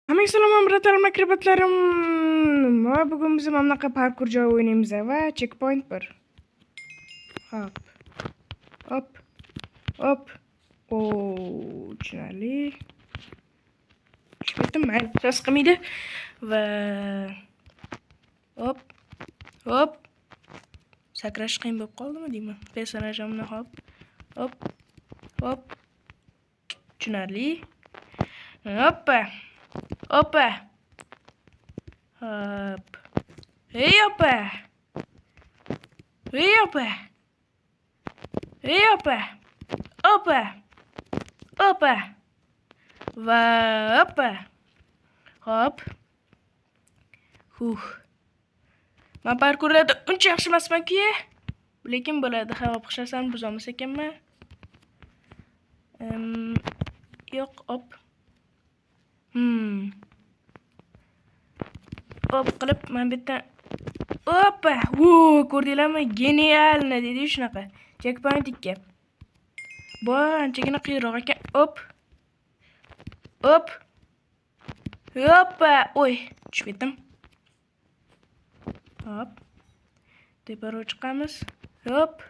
Hammaga salom, birodarlar, akrobatlarim. Va bugun biz mana bunaqa parkur joy o'ynaymiz va checkpoint 1. Hop. Hop. Hop. Tushunarli. Tushundim, mayli. So'z qilmaydi. Va hop. Hop. Sakrash qiyin bo'lib qoldimi deyman. Personajimni hop. Hop. Hop. Tushunarli. Hoppa. Hoppa. Hop. Hey hoppa. Hey hoppa. Hey hoppa. Hoppa. Hoppa. Va hoppa. Hop. Men parkurlarda uncha yaxshi emasman-ku. Lekin bo'ladi. Ha, o'xshasam buzolmas ekanman. Yo'q, hop. Hop qilib men bitta hoppa. Ko'rdinglarmi? Genialni dedi shunaqa. Checkpoint 2. Bu anchagina qiyinroq ekan. Hop. Hop. Hoppa. Oy, tushib ketdim. Hop. Teparoq chiqamiz. Hop.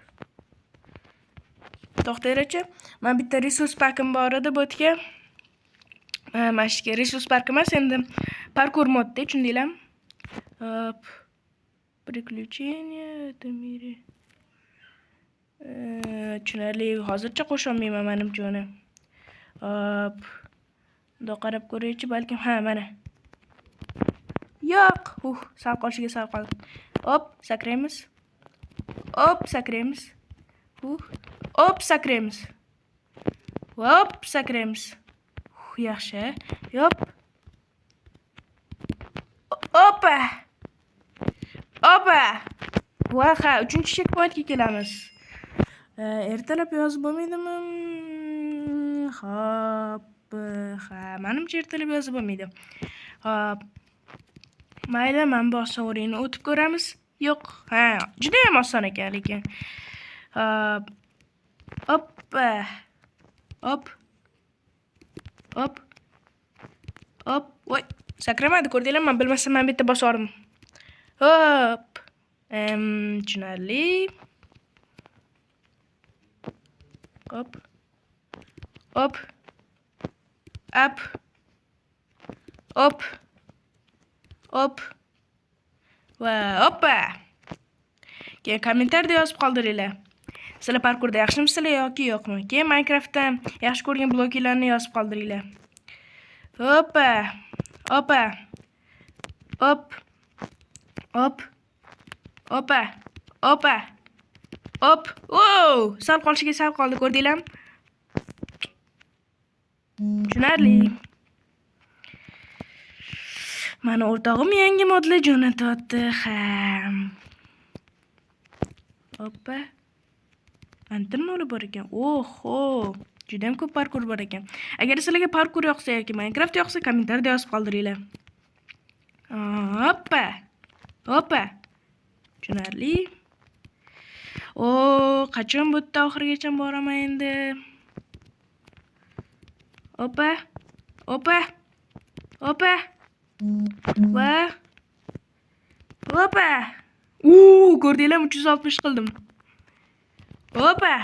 To'xtayrachi. Men bitta resurs pakim bor edi bu yerga. Mana shu resurs park emas, endi parkur modda, tushundinglarmi? Hop. Приключения в этом мире. Tushunarli, hozircha qo'sholmayman menimcha uni. Hop. Bundoq qarab ko'raychi, balkim mana. Yo'q, sal qolishiga sal qoldi. Hop, sakraymiz. Hop, sakraymiz. Hop, sakraymiz. Hop, sakraymiz. Yaxshi. Hop. Hoppa. Hoppa. Ha, 3-chi checkpointga kelamiz. Ertalab yozib bo'lmaydimi? Hop. Ha, menimcha ertalab yozib bo'lmaydi. Hop. Mayli, men bu sovrinni o'tib ko'ramiz. Yo'q, ha, juda ham oson ekan lekin. Hop. Hoppa. Hop. Hop. Hop. Voy, sakramadi, ko'rdinglarmi? Men bilmasam men bitta bosordim. Hop. Tushunarli. Hop. Hop. Up. Hop. Hop. Va hoppa. Keyin kommentariyada yozib qoldiringlar. Sizlar parkurda yaxshimisizlar yoki yo'qmi? Keyin Minecraftda yaxshi ko'rgan bloklarni yozib qoldiringlar. Hoppa. Hoppa. Hop. Hop. Hoppa. Hoppa. Hop. Sal qolishiga sal qoldi, ko'rdinglarmi? Tushunarli. Mana o'rtog'im yangi modlar jo'natyapti. Hoppa. Antirmoli bor ekan. Oho. Juda ham ko'p parkur bor ekan. Agar sizlarga parkur yoqsa yoki Minecraft yoqsa, kommentariyada yozib qoldiringlar. Hoppa. Hoppa. Tushunarli. Qachon bu yerda oxirigacha boraman endi? Hoppa. Hoppa. Hoppa. Va hoppa. Ko'rdinglarmi? 360 qildim. Hoppa.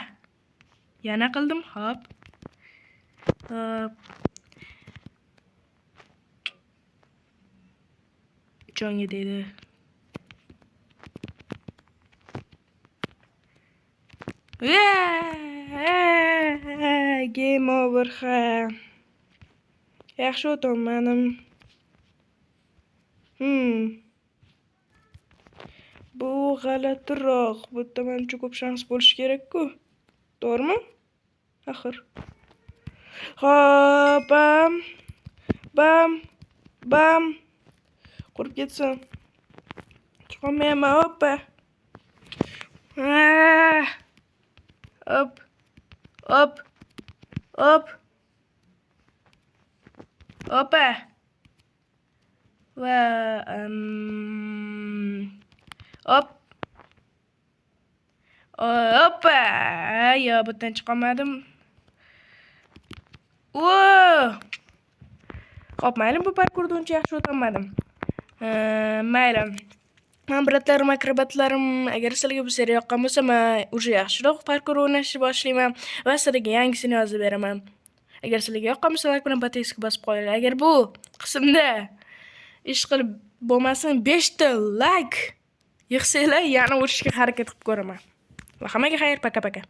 Yana qildim. Hop. Hop. Jonga deydi. Game over. Yaxshi o'tolmadim. Bu g'alatiroq. Bu yerda menimcha ko'p shans bo'lishi kerak-ku. To'g'rimi? Axir. Hop, bam. Bam. Qurib ketsin. Chiqolmayman. Hoppa. Hop. Hop. Hop. Hoppa. Va hop. Hoppa. Yo, bu yerdan chiqolmadim. Xo'p, mayli, bu parkurda uncha yaxshi o'tolmadim. Mayli. Men biratlarim, akrobatlarim, agar sizlarga bu seriya yoqqan bo'lsa, men уже yaxshiroq parkur o'ynashni boshlayman va sizlarga yangisini yozib beraman. Agar sizlarga yoqqan bo'lsa, like bilan podpiska bosib qo'yinglar. Agar bu qismda ish qilib bo'lmasin 5 ta like yig'sanglar, yana o'tishga harakat qilib ko'raman. Va hammaga xayr, paka-paka.